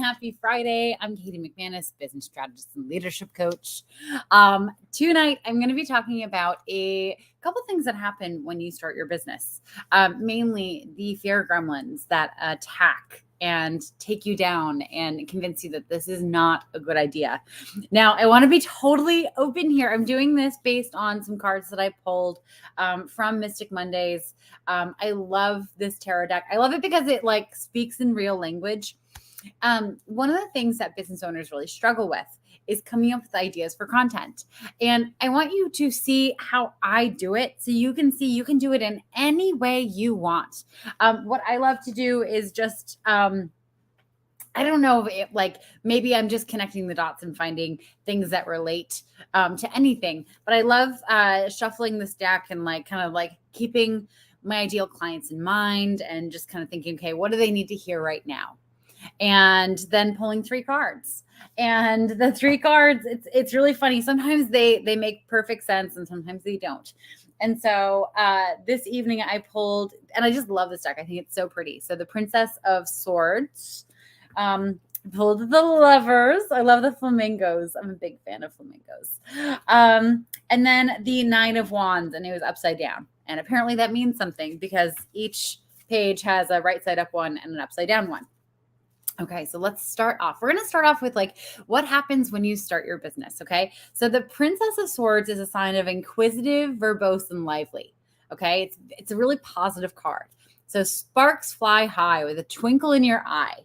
happy Friday. I'm Katie McManus, business strategist and leadership coach. Tonight, I'm going to be talking about a couple things that happen when you start your business, mainly the fear gremlins that attack and take you down and convince you that this is not a good idea. Now, I want to be totally open here. I'm doing this based on some cards that I pulled from Mystic Mondays. I love this tarot deck. I love it because it speaks in real language. One of the things that business owners really struggle with is coming up with ideas for content. And I want you to see how I do it so you can see you can do it in any way you want. What I love to do is just, I don't know, maybe I'm just connecting the dots and finding things that relate to anything. But I love shuffling this deck and keeping my ideal clients in mind and just kind of thinking, okay, what do they need to hear right now? And then pulling 3 cards. And the 3 cards, it's really funny. Sometimes they make perfect sense and sometimes they don't. And so this evening I pulled, and I just love this deck. I think it's so pretty. So the Princess of Swords, pulled the Lovers. I love the flamingos. I'm a big fan of flamingos. And then the Nine of Wands, and it was upside down. And apparently that means something because each page has a right side up one and an upside down one. Okay, so let's start off. We're going to start off with what happens when you start your business, okay? So the Princess of Swords is a sign of inquisitive, verbose, and lively, okay? It's a really positive card. So sparks fly high with a twinkle in your eye.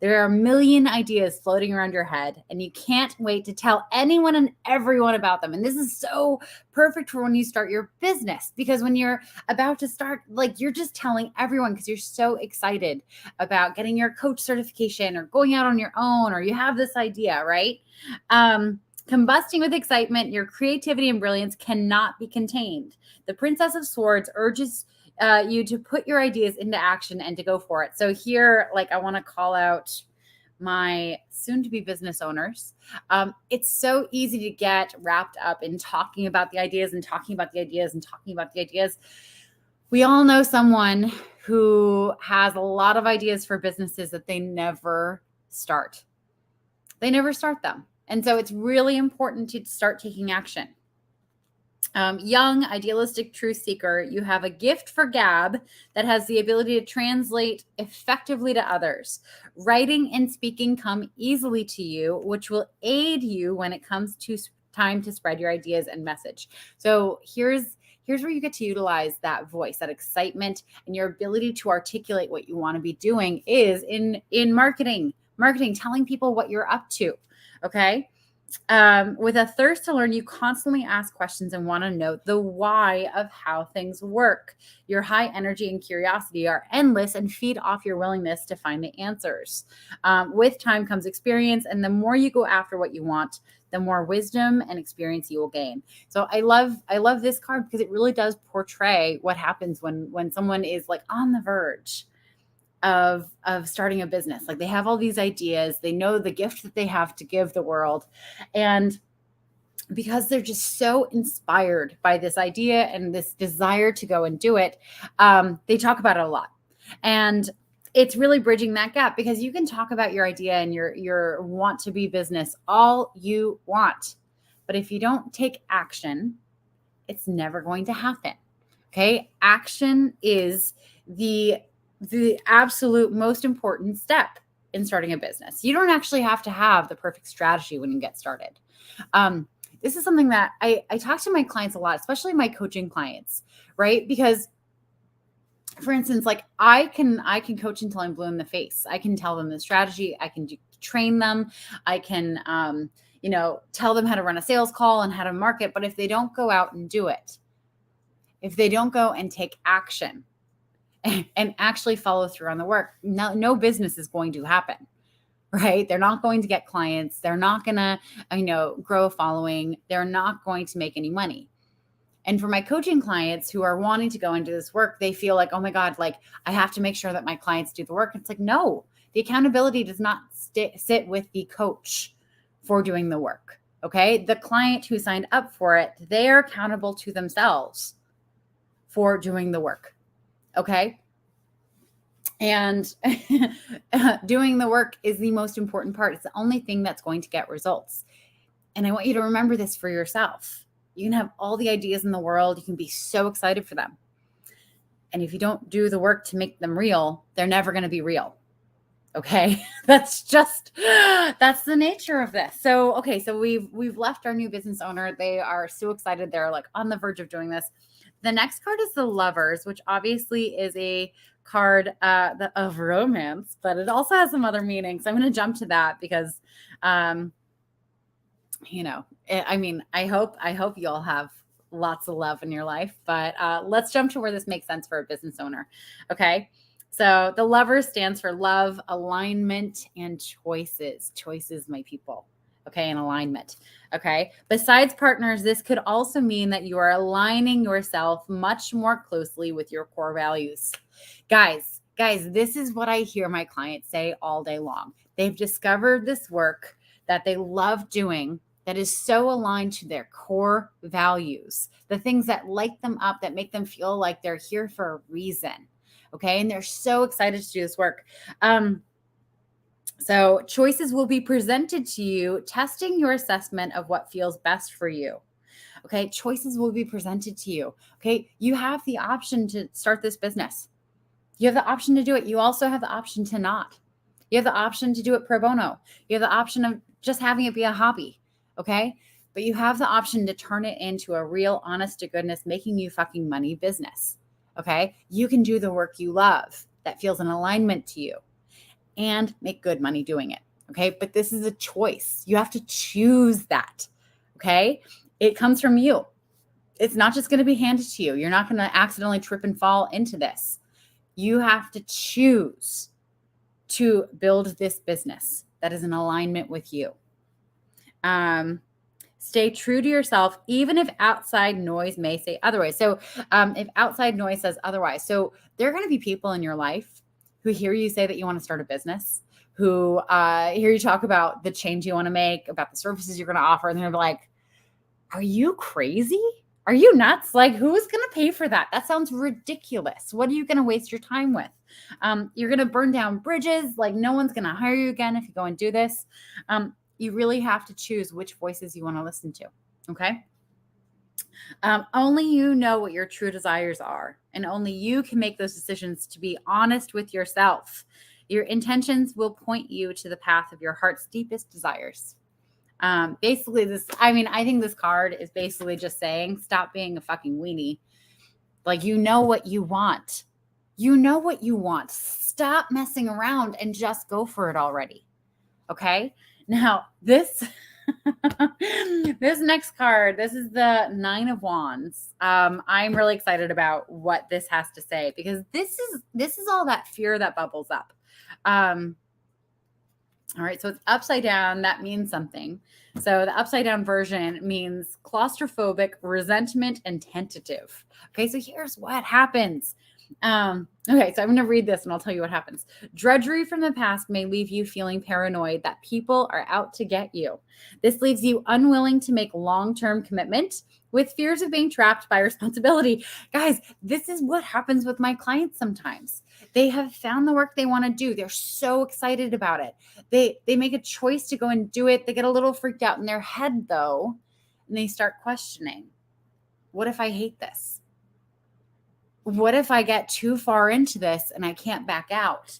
There are a million ideas floating around your head, and you can't wait to tell anyone and everyone about them. And this is so perfect for when you start your business, because when you're about to start, you're just telling everyone because you're so excited about getting your coach certification or going out on your own, or you have this idea, right? Combusting with excitement, your creativity and brilliance cannot be contained. The Princess of Swords urges you to put your ideas into action and to go for it. So here, I want to call out my soon-to-be business owners. It's so easy to get wrapped up in talking about the ideas and talking about the ideas and talking about the ideas. We all know someone who has a lot of ideas for businesses that they never start. They never start them. And so it's really important to start taking action. Young, idealistic truth seeker, you have a gift for gab that has the ability to translate effectively to others. Writing and speaking come easily to you, which will aid you when it comes to time to spread your ideas and message. So here's where you get to utilize that voice, that excitement, and your ability to articulate what you want to be doing is in marketing, telling people what you're up to. Okay. With a thirst to learn, you constantly ask questions and want to know the why of how things work. Your high energy and curiosity are endless and feed off your willingness to find the answers. With time comes experience, and the more you go after what you want, the more wisdom and experience you will gain. So I love this card because it really does portray what happens when someone is on the verge of starting a business. They have all these ideas, they know the gift that they have to give the world, and because they're just so inspired by this idea and this desire to go and do it, they talk about it a lot. And it's really bridging that gap, because you can talk about your idea and your want to be business all you want, but if you don't take action, it's never going to happen. Okay, action is the absolute most important step in starting a business. You don't actually have to have the perfect strategy when you get started. This is something that I talk to my clients a lot, especially my coaching clients, right? Because, for instance, I can coach until I'm blue in the face. I can tell them the strategy. I can train them. I can, tell them how to run a sales call and how to market. But if they don't go out and do it, if they don't go and take action, and actually follow through on the work, no business is going to happen, right? They're not going to get clients. They're not going to, grow a following. They're not going to make any money. And for my coaching clients who are wanting to go into this work, they feel oh my God, I have to make sure that my clients do the work. It's no, the accountability does not sit with the coach for doing the work. Okay. The client who signed up for it, they're accountable to themselves for doing the work. Okay. And doing the work is the most important part. It's the only thing that's going to get results. And I want you to remember this for yourself. You can have all the ideas in the world. You can be so excited for them. And if you don't do the work to make them real, they're never going to be real. Okay. That's the nature of this. So, okay. So we've left our new business owner. They are so excited. They're like on the verge of doing this. The next card is the Lovers, which obviously is a card of romance, but it also has some other meanings. So I'm going to jump to that because, I hope you all have lots of love in your life, but let's jump to where this makes sense for a business owner. Okay. So the Lovers stands for love, alignment, and choices. Choices, my people. Okay. And alignment. Okay. Besides partners, this could also mean that you are aligning yourself much more closely with your core values. Guys, this is what I hear my clients say all day long. They've discovered this work that they love doing that is so aligned to their core values, the things that light them up, that make them feel like they're here for a reason. Okay. And they're so excited to do this work. So choices will be presented to you, testing your assessment of what feels best for you. Okay. Choices will be presented to you. Okay. You have the option to start this business. You have the option to do it. You also have the option to not. You have the option to do it pro bono. You have the option of just having it be a hobby. Okay. But you have the option to turn it into a real, honest to goodness, making you fucking money business. Okay. You can do the work you love that feels in alignment to you and make good money doing it. Okay. But this is a choice. You have to choose that. Okay. It comes from you. It's not just going to be handed to you. You're not going to accidentally trip and fall into this. You have to choose to build this business that is in alignment with you. Stay true to yourself, even if outside noise may say otherwise. So if outside noise says otherwise, so there are going to be people in your life who hear you say that you want to start a business, who hear you talk about the change you want to make, about the services you're going to offer, and they're like, are you crazy? Are you nuts? Like, who's going to pay for that? That sounds ridiculous. What are you going to waste your time with? You're going to burn down bridges. Like, no one's going to hire you again if you go and do this. You really have to choose which voices you want to listen to. Okay. Only you know what your true desires are, and only you can make those decisions to be honest with yourself. Your intentions will point you to the path of your heart's deepest desires. Basically I think this card is basically just saying, stop being a fucking weenie. Like, you know what you want. You know what you want. Stop messing around and just go for it already. Okay. Now this, this next card, this is the 9 of Wands. I'm really excited about what this has to say, because this is all that fear that bubbles up. All right, so it's upside down. That means something. So the upside down version means claustrophobic, resentment, and tentative. Okay, so here's what happens. Okay, so I'm going to read this and I'll tell you what happens. Drudgery from the past may leave you feeling paranoid that people are out to get you. This leaves you unwilling to make long-term commitment, with fears of being trapped by responsibility. Guys, this is what happens with my clients sometimes. They have found the work they want to do. They're so excited about it. They make a choice to go and do it. They get a little freaked out in their head, though, and they start questioning, what if I hate this? What if I get too far into this and I can't back out?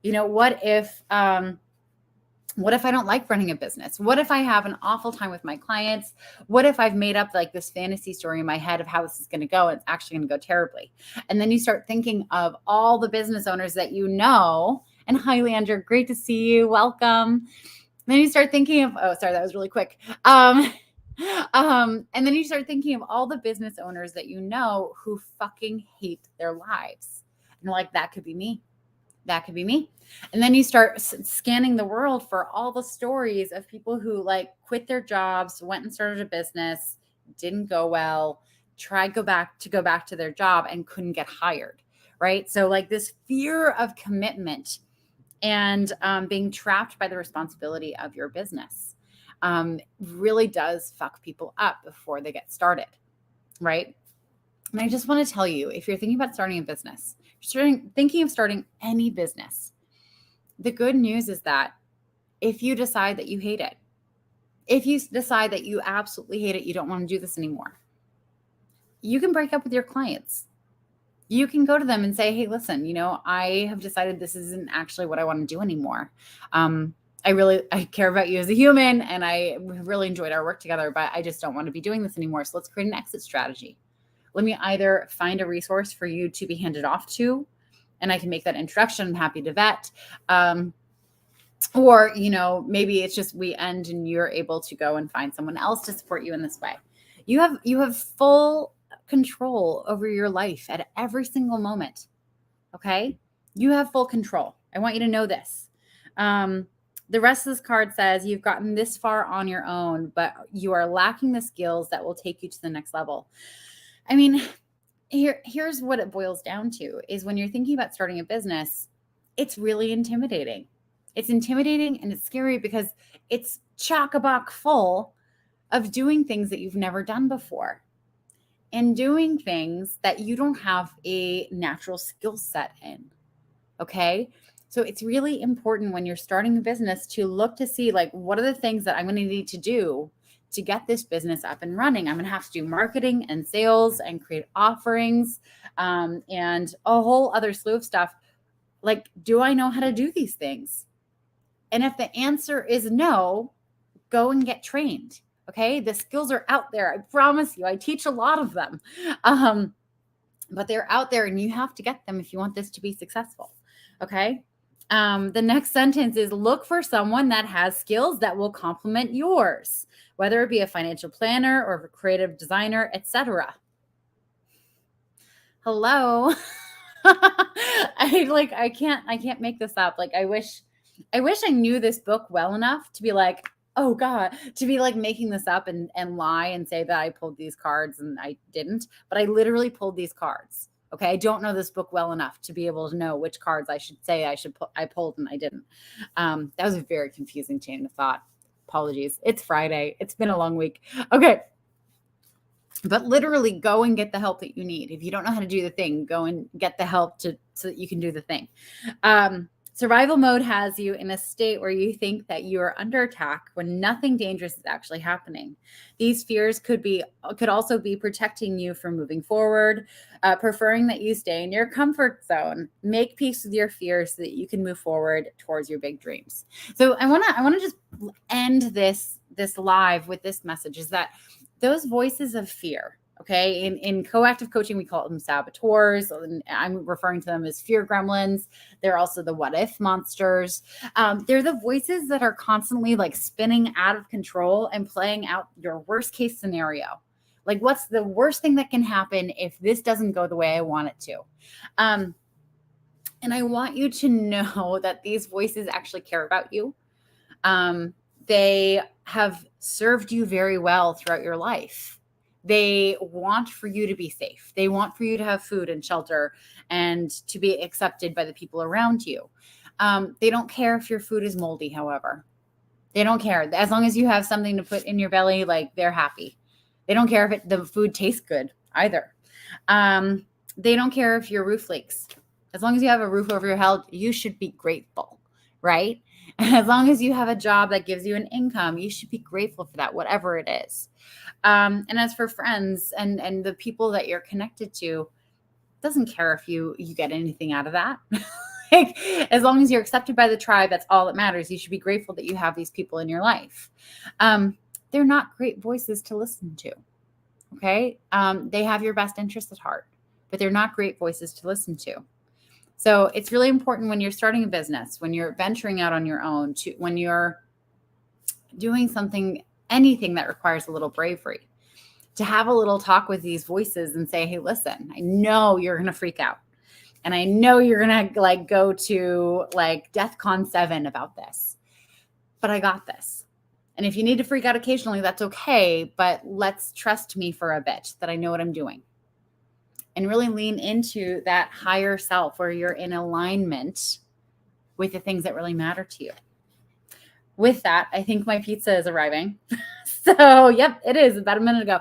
What if I don't like running a business? What if I have an awful time with my clients? What if I've made up like this fantasy story in my head of how this is going to go? And it's actually going to go terribly. And then you start thinking of all the business owners that you know. And hi, Leandra, great to see you. Welcome. Then you start thinking of, oh, sorry, that was really quick. And then you start thinking of all the business owners that you know who fucking hate their lives. And like, that could be me. That could be me. And then you start scanning the world for all the stories of people who like quit their jobs, went and started a business, didn't go well, tried go back to their job and couldn't get hired. Right. So like this fear of commitment and being trapped by the responsibility of your business really does fuck people up before they get started. Right. And I just want to tell you, if you're thinking about starting a business, thinking of starting any business, the good news is that if you decide that you hate it, if you decide that you absolutely hate it, you don't want to do this anymore, you can break up with your clients. You can go to them and say, hey, listen, I have decided this isn't actually what I want to do anymore. I care about you as a human, and I really enjoyed our work together, but I just don't want to be doing this anymore. So let's create an exit strategy. Let me either find a resource for you to be handed off to, and I can make that introduction. I'm happy to vet. Or, maybe it's just we end and you're able to go and find someone else to support you in this way. You have full control over your life at every single moment. Okay. You have full control. I want you to know this. The rest of this card says you've gotten this far on your own, but you are lacking the skills that will take you to the next level. I mean, here's what it boils down to is when you're thinking about starting a business, it's really intimidating. It's intimidating and it's scary because it's chock-a-block full of doing things that you've never done before and doing things that you don't have a natural skill set in. Okay. So it's really important when you're starting a business to look to see, like, what are the things that I'm going to need to do to get this business up and running? I'm going to have to do marketing and sales and create offerings and a whole other slew of stuff. Like, do I know how to do these things? And if the answer is no, go and get trained. Okay. The skills are out there. I promise you, I teach a lot of them. But they're out there and you have to get them if you want this to be successful. Okay. The next sentence is look for someone that has skills that will complement yours, whether it be a financial planner or a creative designer, etc. Hello. I can't make this up. Like, I wish I knew this book well enough to be like, oh God, to be like making this up and lie and say that I pulled these cards and I didn't, but I literally pulled these cards. Okay. I don't know this book well enough to be able to know which cards I should say I pulled and I didn't. That was a very confusing chain of thought. Apologies. It's Friday. It's been a long week. Okay. But literally go and get the help that you need. If you don't know how to do the thing, go and get the help so that you can do the thing. Survival mode has you in a state where you think that you are under attack when nothing dangerous is actually happening. These fears could also be protecting you from moving forward, preferring that you stay in your comfort zone. Make peace with your fears so that you can move forward towards your big dreams. So I want to just end this live with this message: is that those voices of fear. Okay. In coactive coaching, we call them saboteurs. And I'm referring to them as fear gremlins. They're also the what if monsters. They're the voices that are constantly like spinning out of control and playing out your worst case scenario. Like, what's the worst thing that can happen if this doesn't go the way I want it to? And I want you to know that these voices actually care about you. They have served you very well throughout your life. They want for you to be safe. They want for you to have food and shelter and to be accepted by the people around you. They don't care if your food is moldy, however. They don't care. As long as you have something to put in your belly, like, they're happy. They don't care if the food tastes good either. They don't care if your roof leaks. As long as you have a roof over your head, you should be grateful, right? And as long as you have a job that gives you an income, you should be grateful for that, whatever it is. And as for friends and the people that you're connected to, doesn't care if you get anything out of that. Like, as long as you're accepted by the tribe, that's all that matters. You should be grateful that you have these people in your life. They're not great voices to listen to. Okay. They have your best interests at heart, but they're not great voices to listen to. So it's really important when you're starting a business, when you're venturing out on your own, when you're doing anything that requires a little bravery, to have a little talk with these voices and say, hey, listen, I know you're going to freak out. And I know you're going to like go to like DEFCON 7 about this, but I got this. And if you need to freak out occasionally, that's okay. But let's trust me for a bit that I know what I'm doing. And really lean into that higher self where you're in alignment with the things that really matter to you. With that, I think my pizza is arriving. So, yep, it is about a minute ago.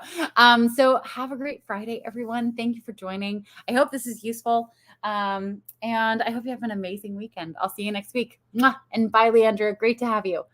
So have a great Friday, everyone. Thank you for joining. I hope this is useful. And I hope you have an amazing weekend. I'll see you next week. Mwah! And bye, Leandra. Great to have you.